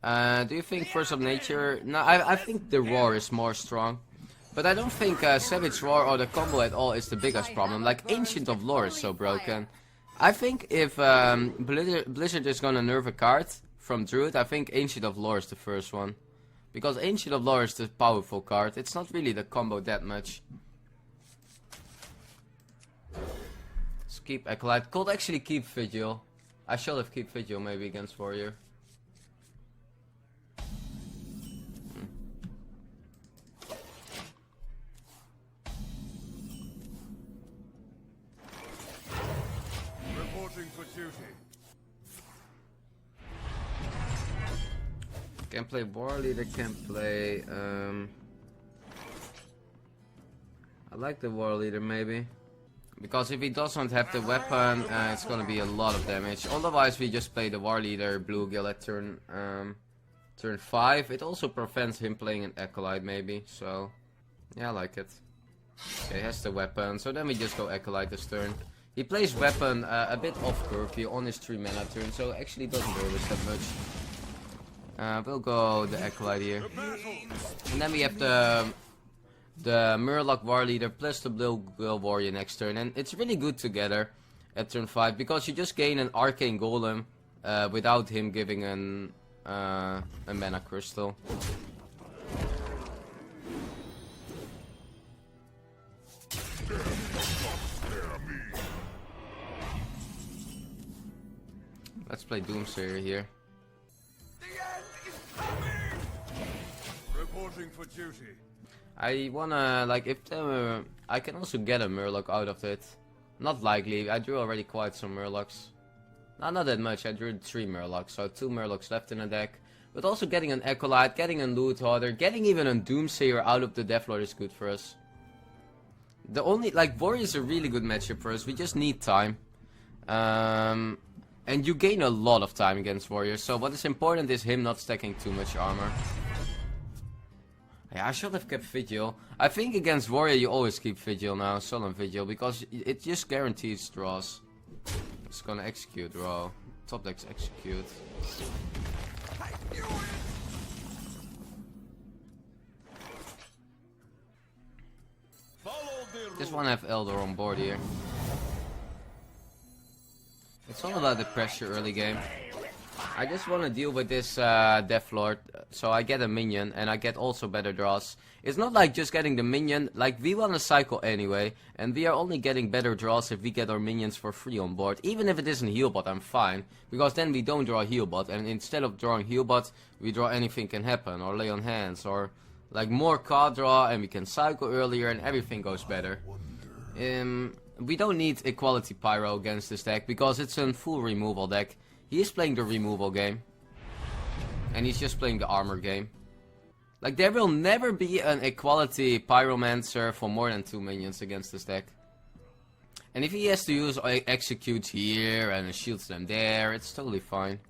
Do you think Force of Nature? No, I think the Roar is more strong. But I don't think Savage Roar or the combo at all is the biggest problem. Like, Ancient of Lore is so broken. I think if Blizzard is gonna nerf a card from Druid, I think Ancient of Lore is the first one. Because Ancient of Lore is the powerful card. It's not really the combo that much. Let's keep Acolyte. Could actually keep Vigil. I should have keep Vigil maybe against Warrior. Reporting for duty. Can play War Leader, can play I like the War Leader maybe. Because if he doesn't have the weapon, it's gonna be a lot of damage. Otherwise we just play the War Leader Bluegill at turn 5. It also prevents him playing an Acolyte maybe, so yeah, I like it. Okay, he has the weapon, so then we just go Acolyte this turn. He plays weapon a bit off curve here on his 3 mana turn, so actually doesn't hurt us that much. We'll go the Acolyte here. And then we have the Murloc War Leader plus the Bluegill Warrior next turn. And it's really good together at turn 5 because you just gain an Arcane Golem without him giving a mana crystal. Let's play Doomsayer here. Reporting for duty. I wanna, like, if I can also get a Murloc out of it. Not likely, I drew already quite some Murlocs. Not that much, I drew 3 Murlocs, so 2 Murlocs left in the deck. But also getting an Acolyte, getting a Loot Hoarder, getting even a Doomsayer out of the Deathlord is good for us. The only, like, Warrior is a really good matchup for us, we just need time. And you gain a lot of time against Warrior, so what is important is him not stacking too much armor. Yeah, I should have kept Vigil. I think against Warrior you always keep Vigil now, Sullen Vigil, because it just guarantees draws. It's gonna execute draw. Top decks execute. Just wanna have Eldor on board here. It's all about the pressure early game. I just want to deal with this Deathlord, so I get a minion and I get also better draws. It's not like just getting the minion, like we want to cycle anyway, and we are only getting better draws if we get our minions for free on board. Even if it isn't Healbot, I'm fine, because then we don't draw Healbot, and instead of drawing Healbot, we draw Anything Can Happen, or Lay on Hands, or like more card draw, and we can cycle earlier and everything goes better. We don't need Equality Pyro against this deck, because it's a full removal deck. He is playing the removal game. And he's just playing the armor game. Like, there will never be an Equality Pyromancer for more than 2 minions against this deck. And if he has to use Execute here and shields them there, it's totally fine.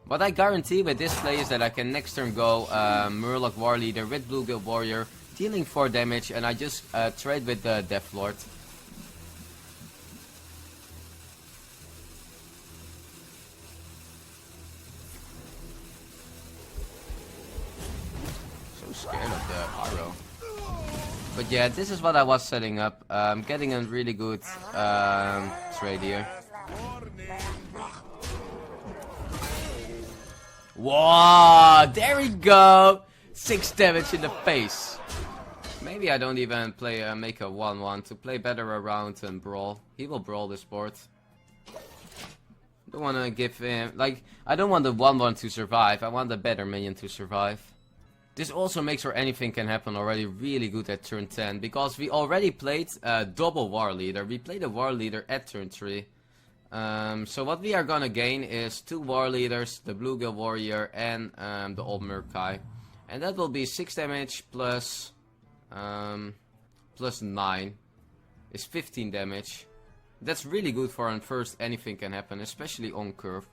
What I guarantee with this play is that I can next turn go Murloc War Leader with Bluegill Warrior, dealing 4 damage, and I just trade with the Deathlord. Scared of the pyro. But yeah, this is what I was setting up. Getting a really good trade here. Wow, there we go! 6 damage in the face. Maybe I don't even play make a 1-1 to play better around and brawl. He will brawl this board. Don't wanna give him, like, I don't want the 1-1 to survive. I want the better minion to survive. This also makes our Anything Can Happen already really good at turn 10, because we already played double War Leader. We played a War Leader at turn 3. So what we are gonna gain is 2 War Leaders, the Bluegill Warrior and the Old Murkai. And that will be 6 damage plus 9 is 15 damage. That's really good for our first Anything Can Happen, especially on curve.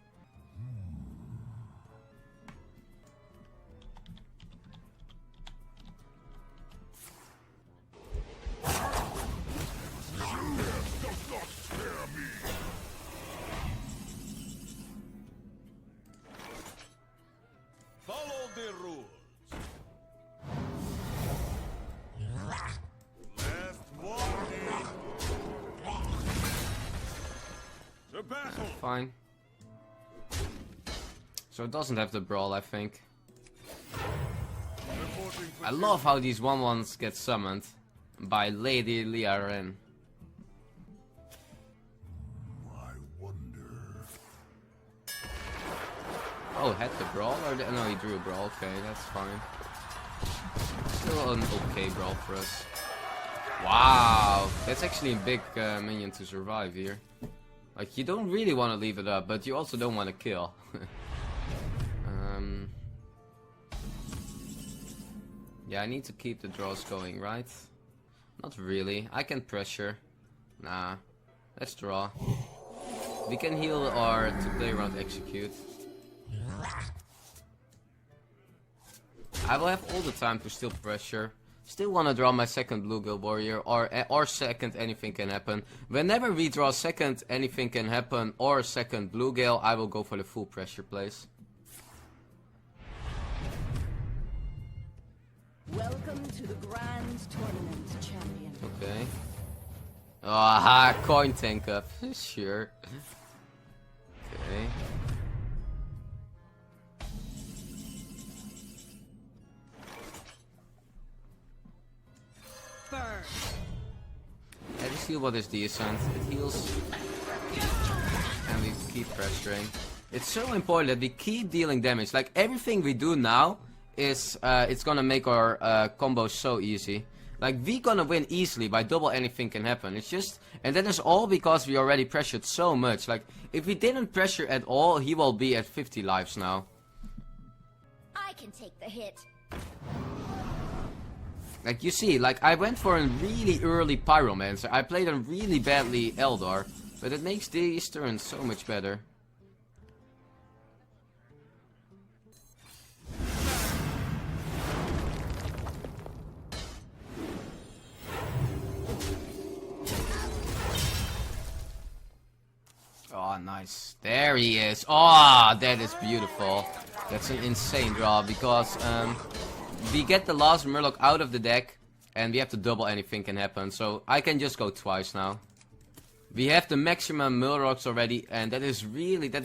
fine. So it doesn't have the brawl, I think. I love how these 1/1s get summoned by Lady Liaren. Oh, had the brawl? Or no, he drew a brawl. Okay, that's fine. Still an okay brawl for us. Wow, that's actually a big minion to survive here. Like, you don't really want to leave it up, but you also don't want to kill. Yeah, I need to keep the draws going, right? Not really. I can pressure. Nah, let's draw. We can heal or to play around execute. I will have all the time to still pressure. Still want to draw my second Blue Gill Warrior or second Anything Can Happen. Whenever we draw second Anything Can Happen or second Blue Gill, I will go for the full pressure plays. Welcome to the Grand Tournament, champion. Okay. Ah, coin tank up. Sure. Okay. Burn. Yeah, this heal what is decent. It heals. And we keep pressuring. It's so important that we keep dealing damage. Like, everything we do now is it's gonna make our combos so easy. Like, we gonna win easily by double Anything Can Happen. It's just, and that is all because we already pressured so much. Like, if we didn't pressure at all, he will be at 50 lives now. I can take the hit. Like, you see, like, I went for a really early Pyromancer. I played him really badly Eldar, but it makes these turns so much better. Oh, nice. There he is. Oh, that is beautiful. That's an insane draw because we get the last Murloc out of the deck and we have to double Anything Can Happen. So I can just go twice now. We have the maximum Murlocs already, and that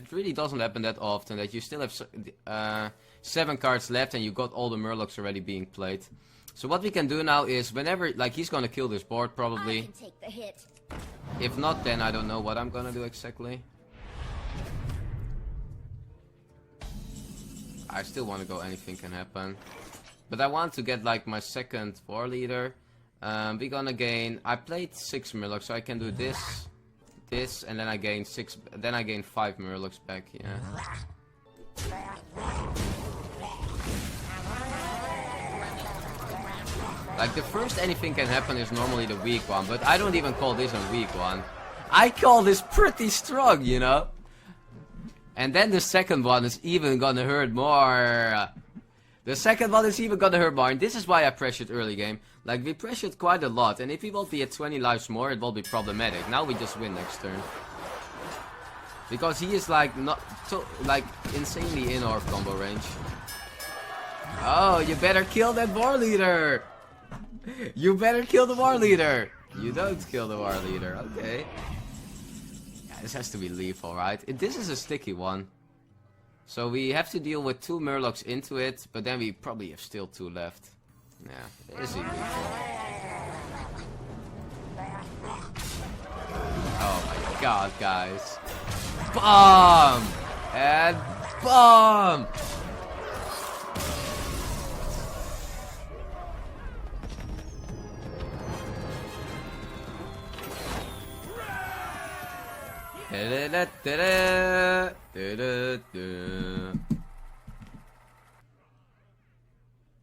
really doesn't happen that often. That you still have 7 cards left and you got all the Murlocs already being played. So what we can do now is whenever, like, he's gonna kill this board probably. I can take the hit. If not, then I don't know what I'm gonna do exactly. I still want to go Anything Can Happen. But I want to get, like, my second war leader. We're gonna gain... I played 6 Murlocs, so I can do this, this, and then I gain 6... Then I gain 5 Murlocs back, yeah. Like, the first Anything Can Happen is normally the weak one, but I don't even call this a weak one. I call this pretty strong, you know? And then the second one is even gonna hurt more. The second one is even gonna hurt more, and this is why I pressured early game. Like, we pressured quite a lot, and if we will be at 20 lives more, it will be problematic. Now we just win next turn. Because he is, like, not... like, insanely in our combo range. Oh, you better kill that war leader! You better kill the war leader! You don't kill the war leader, okay. Yeah, this has to be lethal, right? This is a sticky one. So we have to deal with 2 Murlocs into it, but then we probably have still 2 left. Yeah, it is lethal. Oh my god, guys. Bomb! And bomb!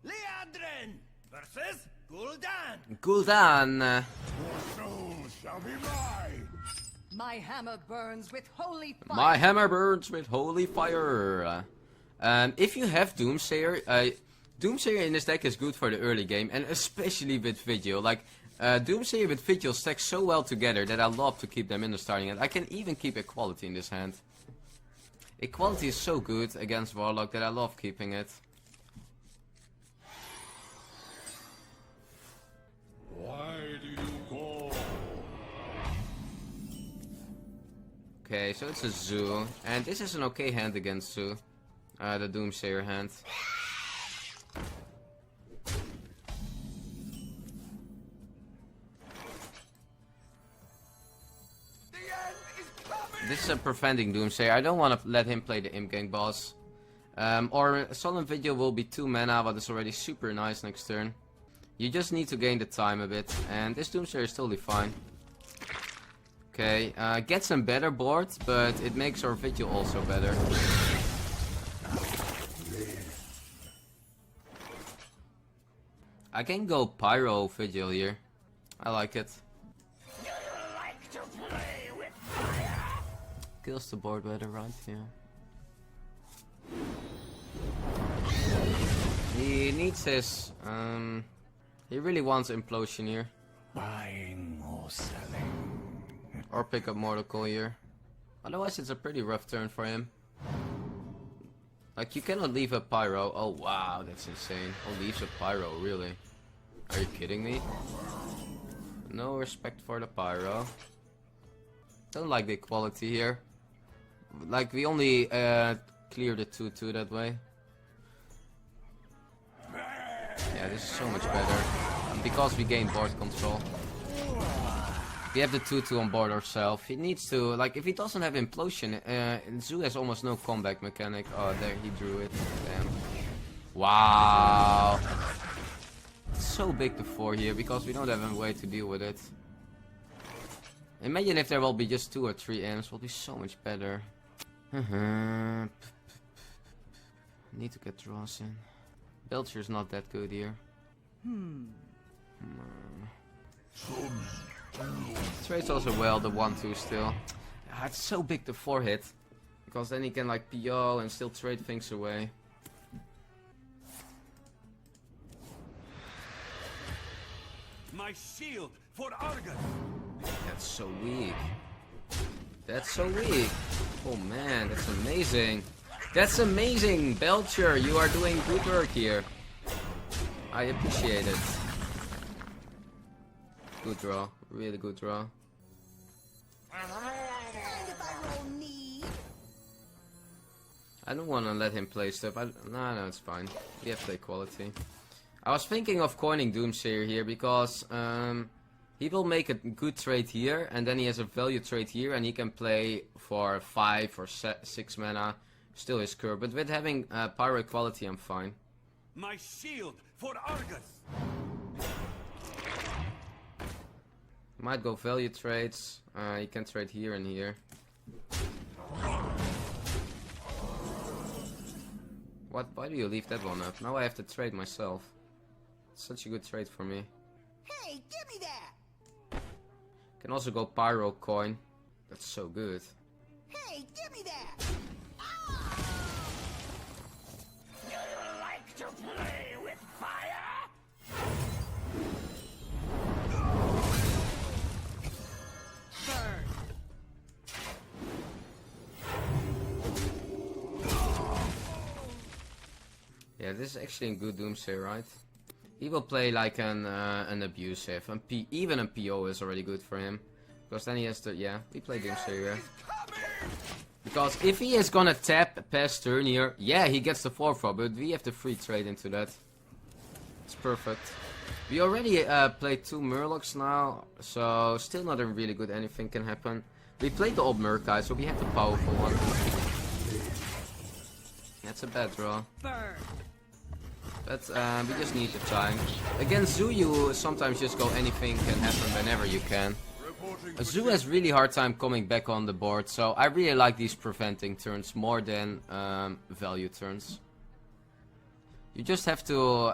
Liadrin versus Gul'dan. Gul'dan. Your soul shall be mine. My hammer burns with holy fire. My hammer burns with holy fire. If you have Doomsayer, Doomsayer in this deck is good for the early game, and especially with Vigil. Like, Doomsayer with Vigil stack so well together that I love to keep them in the starting hand. I can even keep Equality in this hand. Equality is so good against Warlock that I love keeping it. Why do you call? Okay, so it's a Zoo. And this is an okay hand against Zoo. The Doomsayer hand. This is a preventing Doomsayer. I don't want to let him play the Imp Gang boss. Or Solemn Video will be 2 mana, but it's already super nice next turn. You just need to gain the time a bit, and this Doomsayer is totally fine. Okay, get some better boards, but it makes our Vigil also better. I can go Pyro Vigil here. I like it. Kills the board better, right? Yeah. He needs his... he really wants Implosion here. Buying or selling. Or pick up Murloc here. Otherwise it's a pretty rough turn for him. Like, you cannot leave a Pyro. Oh wow, that's insane. Oh, leaves a Pyro, really? Are you kidding me? No respect for the Pyro. Don't like the equality here. Like, we only clear the 2-2 that way. Yeah, this is so much better. Because we gain board control. We have the 2-2 on board ourselves. He needs to, like, if he doesn't have Implosion, Zoo has almost no comeback mechanic. Oh, there, he drew it. Damn. Wow. It's so big the 4 here, because we don't have a way to deal with it. Imagine if there will be just 2 or 3 imps, will be so much better. Need to get draws in. Belcher's not that good here. Trades also well, the 1-2 still. It's so big the 4 hit. Because then he can like PO and still trade things away. My shield for Argus. That's so weak. That's so weak. Oh man, that's amazing. That's amazing, Belcher. You are doing good work here. I appreciate it. Good draw. Really good draw. I don't want to let him play stuff. No, it's fine. We have play quality. I was thinking of coining Doomsayer here because he will make a good trade here, and then he has a value trade here, and he can play for 5 or 6 mana. Still his curve, but with having Pyro equality, I'm fine. My shield for Argus. Might go value trades. You can trade here and here. What? Why do you leave that one up? Now I have to trade myself. It's such a good trade for me. Hey, give me that! Can also go Pyro coin. That's so good. Hey, give me that! You like to play with fire? Burn! Yeah, this is actually a good Doomsayer, right? He will play like an abusive, and even a PO is already good for him. Because then he has to, yeah, we play Doomsayer. Because if he is gonna tap past turn here, yeah, he gets the 4-4, but we have the free trade into that. It's perfect. We already played 2 Murlocs now, so still not a really good anything can happen. We played the old Murkai, so we have the powerful one. That's a bad draw. Burn! But we just need the time. Against Zoo, you sometimes just go anything can happen whenever you can. Zoo has really hard time coming back on the board, so I really like these preventing turns more than value turns. You just have to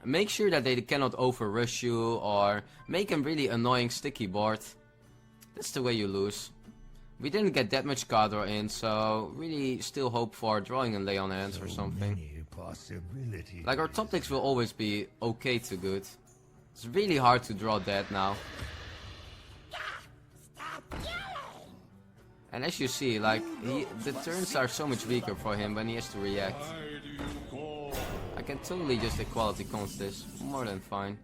make sure that they cannot over-rush you or make a really annoying sticky board. That's the way you lose. We didn't get that much card draw in, so really still hope for drawing and lay on hands or something. Like, our top decks will always be okay to good. It's really hard to draw that now. And as you see, like, the turns are so much weaker for him when he has to react. I can totally just equality cons this. More than fine.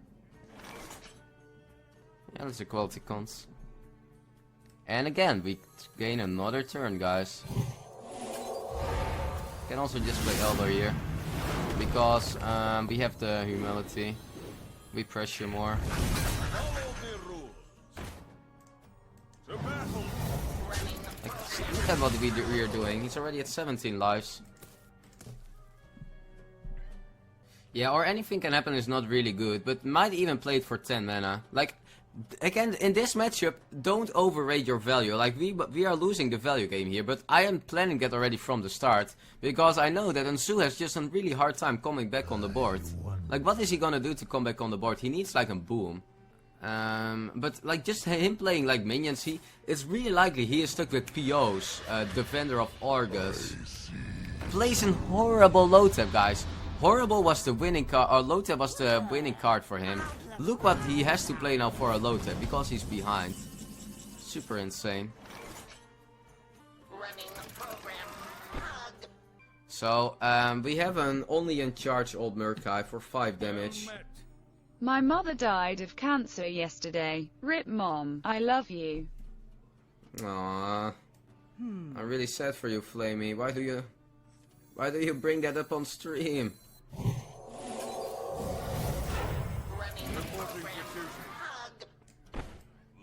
Yeah, let's equality cons. And again, we gain another turn, guys. Can also just play Elder here. Because we have the humility. We pressure more. Like, look at what we are doing. He's already at 17 lives. Yeah, or anything can happen is not really good, but might even play it for 10 mana. Like, again, in this matchup, don't overrate your value. Like, we are losing the value game here, but I am planning that already from the start. Because I know that Ansu has just a really hard time coming back on the board. Like, what is he gonna do to come back on the board? He needs, like, a boom. But, like, just him playing, like, minions, it's really likely he is stuck with POs, Defender of Argus. Plays a horrible low tap, guys. Horrible was the winning card, or low tap was the winning card for him. Look what he has to play now for a low tap, because he's behind. Super insane. So, we have an only in charge old Murkai for 5 damage. My mother died of cancer yesterday. Rip Mom, I love you. Aww. I'm really sad for you, Flamey. Why do you bring that up on stream?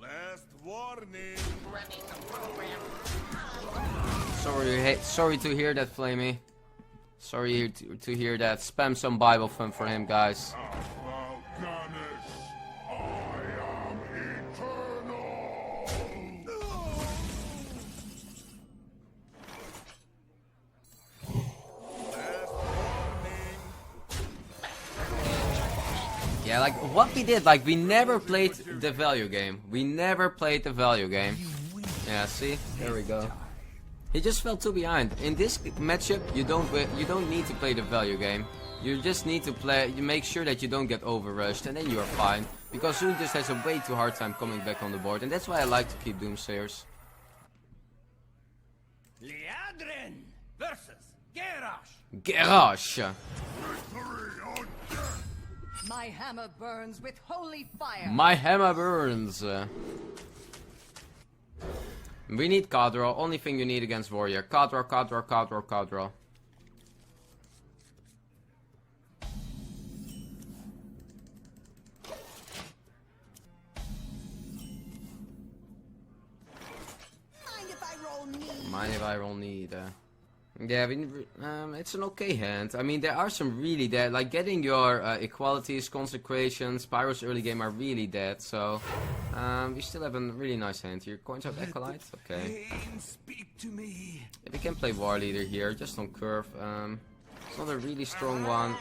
Last warning. Sorry to hear that, Flamey. Sorry to hear that. Spam some Bible fun for him, guys. Yeah, like what we did, like we never played the value game. We never played the value game. Yeah, see, there we go. He just fell too behind. In this matchup, you don't need to play the value game. You just need to you make sure that you don't get overrushed, and then you are fine. Because Zoon just has a way too hard time coming back on the board, and that's why I like to keep Doomsayers. Liadrin versus Garrosh. Garrosh! My hammer burns with holy fire. My hammer burns. We need card draw. Only thing you need against warrior. Card draw, card draw, card draw, card draw. Mind if I roll need? Mind if I roll need? Yeah, it's an okay hand. I mean, there are some really dead, like getting your equalities, consecrations, Pyro's early game are really dead, so we still have a really nice hand here. Coins of Acolyte, okay. Speak to me. Yeah, we can play War Leader here, just on curve. It's not a really strong one,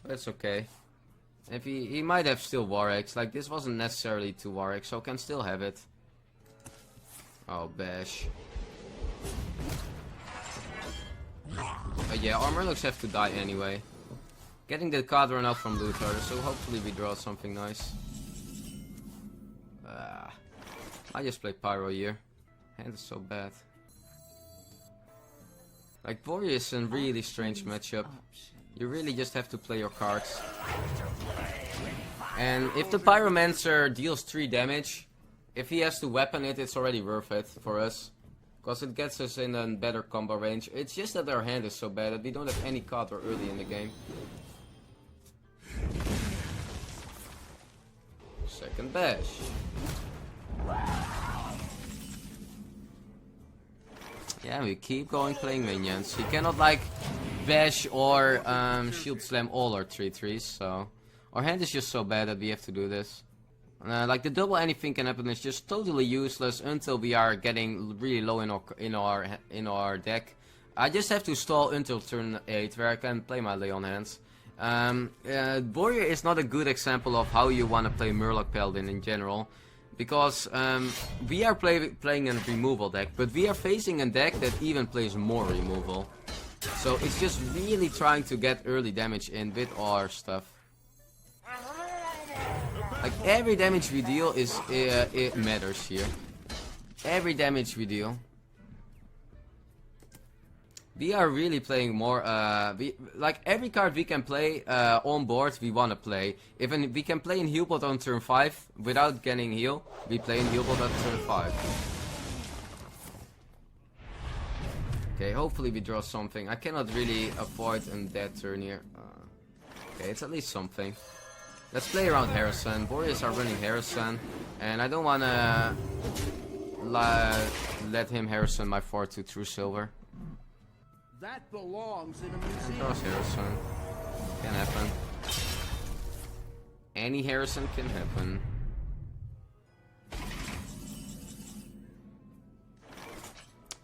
but it's okay. If he might have still War Eggs, like this wasn't necessarily 2 War Eggs, so can still have it. Oh, bash. But yeah, our Murlocs have to die anyway. Getting the card run out from Luther, so hopefully we draw something nice. I just play Pyro here. Hand is so bad. Like, Warrior is a really strange matchup. You really just have to play your cards. And if the Pyromancer deals 3 damage, if he has to weapon it, it's already worth it for us. Because it gets us in a better combo range. It's just that our hand is so bad that we don't have any card or early in the game. Second bash. Yeah, we keep going playing minions. You cannot like bash or shield slam all our 3/3s, so our hand is just so bad that we have to do this. Like the double anything can happen is just totally useless until we are getting really low in our deck. I just have to stall until turn 8 where I can play my Leon hands. Warrior is not a good example of how you want to play Murloc Paladin in general, because we are playing a removal deck, but we are facing a deck that even plays more removal. So it's just really trying to get early damage in with our stuff. Like every damage we deal is it matters here. Every damage we deal. We are really playing more, like every card we can play on board, we wanna play. Even we can play in healbot on turn 5 without getting heal, we play in healbot at turn 5. Okay, hopefully we draw something. I cannot really avoid a dead turn here. Okay, it's at least something. Let's play around Harrison. Warriors are running Harrison, and I don't wanna let him Harrison my 4-2 True Silver. That belongs in a And museum. draws Harrison. Can happen. Any Harrison can happen.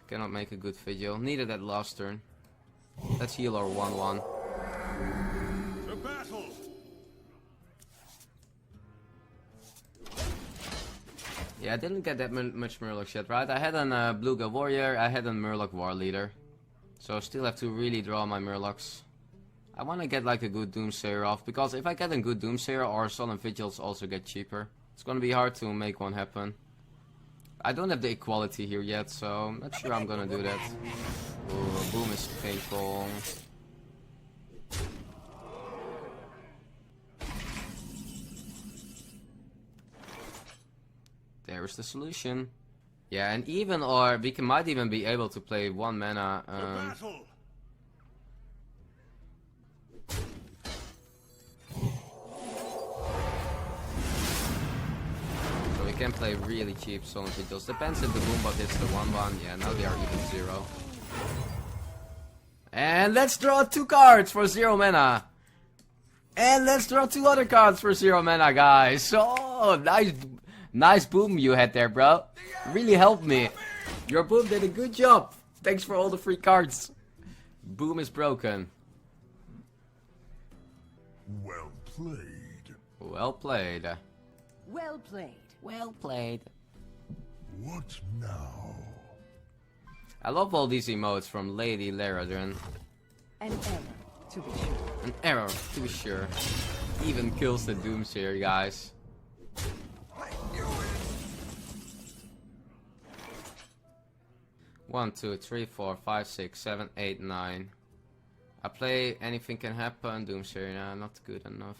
Cannot make a good video. Needed that last turn. Let's heal our 1-1. To battle. Yeah, I didn't get that much Murloc yet, right? I had a Bluega Warrior, I had a Murloc War Leader. So I still have to really draw my Murlocs. I want to get like a good Doomsayer off, because if I get a good Doomsayer, our Sullen Vigils also get cheaper. It's gonna be hard to make one happen. I don't have the equality here yet, so I'm not sure I'm gonna do that. Ooh, boom is painful. There's the solution. Yeah, and even or we might even be able to play 1 mana. Battle. So we can play really cheap Sullen Vigils. Depends if the Boombot hits the 1-1. Yeah, now they are even 0. And let's draw 2 cards for 0 mana. And let's draw 2 other cards for 0 mana, guys. Oh, nice boom you had there, bro. Really helped me. Your boom did a good job. Thanks for all the free cards. Boom is broken. Well played. Well played. Well played. Well played. What now? I love all these emotes from Lady Laradrin. An error, to be sure. An error, to be sure. Even kills the Doomsayer, guys. I knew it. 1, 2, 3, 4, 5, 6, 7, 8, 9. I play Anything Can Happen, Doomsayer, nah, not good enough.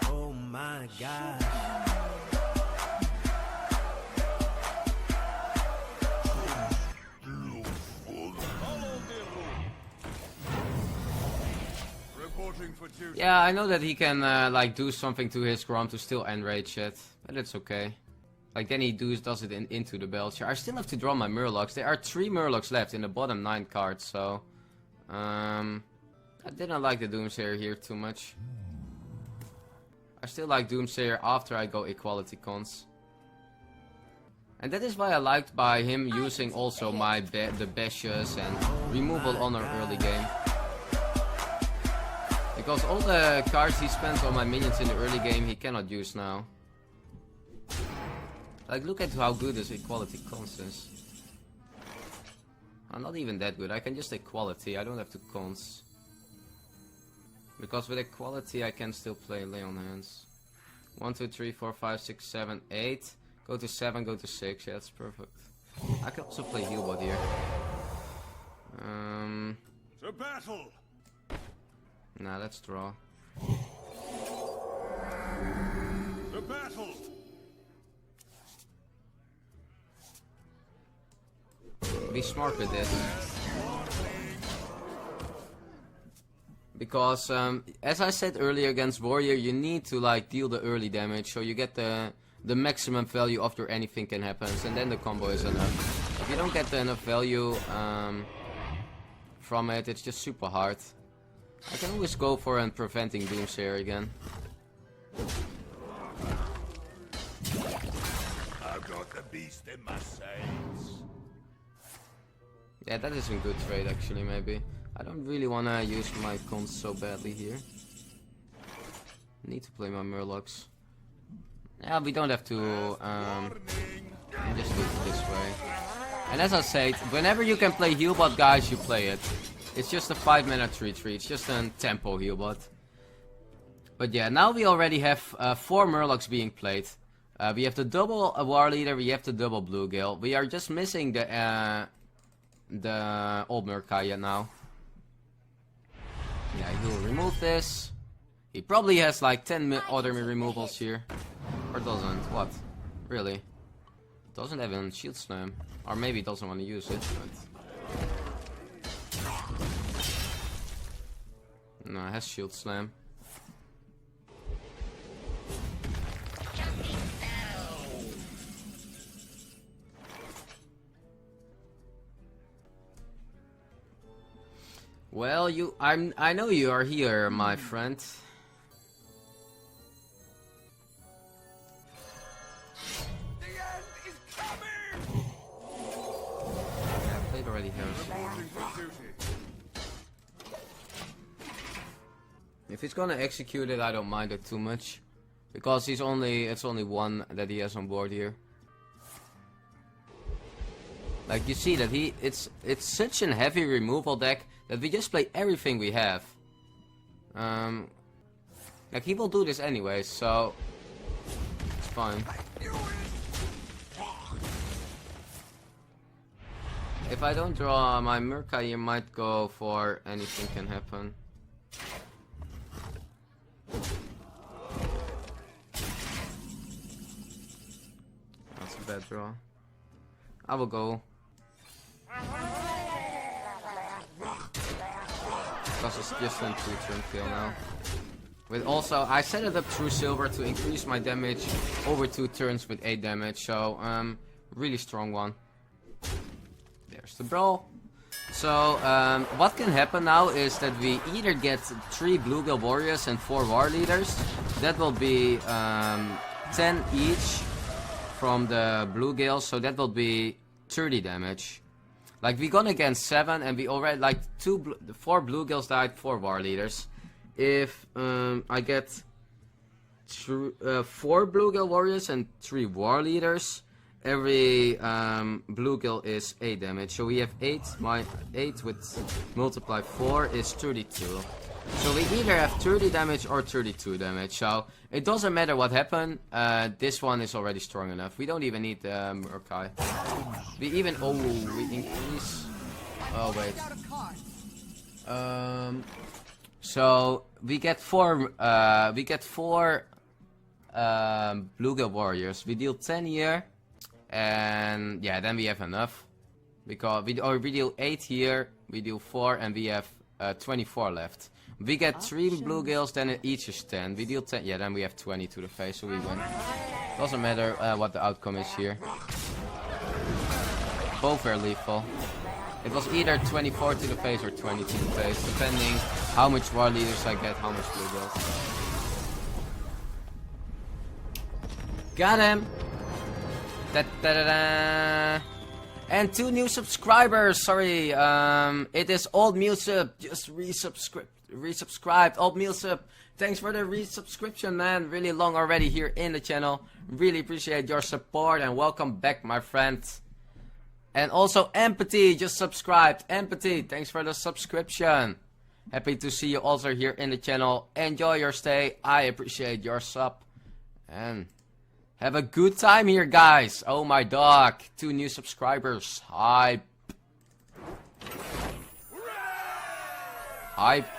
Oh my god. Reporting for duty. Yeah, I know that he can like do something to his Grom to still enrage it, but it's okay. Like then he does it into the Belcher. I still have to draw my Murlocs. There are 3 Murlocs left in the bottom 9 cards, so I didn't like the Doomsayer here too much. I still like Doomsayer after I go equality cons. And that is why I liked by him using also my the Beshes and removal honor early game. Because all the cards he spends on my minions in the early game he cannot use now. Like look at how good this equality cons is. I'm not even that good, I can just equality, I don't have to cons. Because with equality I can still play Lay on Hands. 1, 2, 3, 4, 5, 6, 7, 8. Go to 7, go to 6, yeah that's perfect. I can also play Healbot here. To battle. Nah, let's draw. To battle. Be smart with this. Because, as I said earlier against Warrior, you need to like deal the early damage, so you get the maximum value after anything can happen, and then the combo is enough. If you don't get enough value from it, it's just super hard. I can always go for preventing Doomsayer again. I've got the beast in my sights. Yeah, that is a good trade actually, maybe. I don't really want to use my cons so badly here. Need to play my Murlocs. Yeah, we don't have to just do it this way. And as I said, whenever you can play Healbot, guys, you play it. It's just a 5-mana 3-3, it's just a tempo Healbot. But yeah, now we already have 4 Murlocs being played. We have the double War Leader, we have the double Bluegale. We are just missing the the old Murloc yet now. Yeah, he'll remove this. He probably has like 10 other removals here. Or doesn't. What? Really? Doesn't even shield slam. Or maybe he doesn't want to use it. But... No, it has shield slam. Well, I know you are here, my friend. The end is coming! Yeah, I played already Hearthstone. If he's gonna execute it, I don't mind it too much. Because it's only one that he has on board here. Like you see that it's such a heavy removal deck that we just play everything we have. Like he will do this anyway, so it's fine. If I don't draw my Murloc, you might go for anything can happen. That's a bad draw. I will go. Because it's just a 2-turn kill now. With also, I set it up through silver to increase my damage over 2 turns with 8 damage. So, really strong one. There's the brawl. So, what can happen now is that we either get 3 Bluegill Warriors and 4 War Leaders. That will be 10 each from the Bluegill, so that will be 30 damage. Like, we gone against 7 and we already, like, 4 Bluegills died, 4 War Leaders. If I get 4 Bluegill Warriors and 3 War Leaders, every Bluegill is 8 damage. So we have 8, my 8 with multiply 4 is 32. So we either have 30 damage or 32 damage. So it doesn't matter what happened. This one is already strong enough. We don't even need the Murloc. We even we increase. Oh wait. So we get 4. We get 4 Bluegill Warriors. We deal 10 here, and yeah, then we have enough because we deal 8 here. We deal 4, and we have 24 left. We get 3 Bluegills, then each is 10. We deal 10, yeah, then we have 20 to the face, so we win. Doesn't matter what the outcome is here. Both are lethal. It was either 24 to the face or 20 to the face, depending how much War Leaders I get, how much Bluegills. Got him! Da da da da! And 2 new subscribers, sorry, it is Old Mulesub, just resubscribed, Old Mulesub, thanks for the resubscription, man, really long already here in the channel, really appreciate your support, and welcome back, my friend. And also Empathy just subscribed, Empathy, thanks for the subscription, happy to see you also here in the channel, enjoy your stay, I appreciate your sub, and... have a good time here, guys. Oh, my dog. 2 new subscribers. Hype. Hype.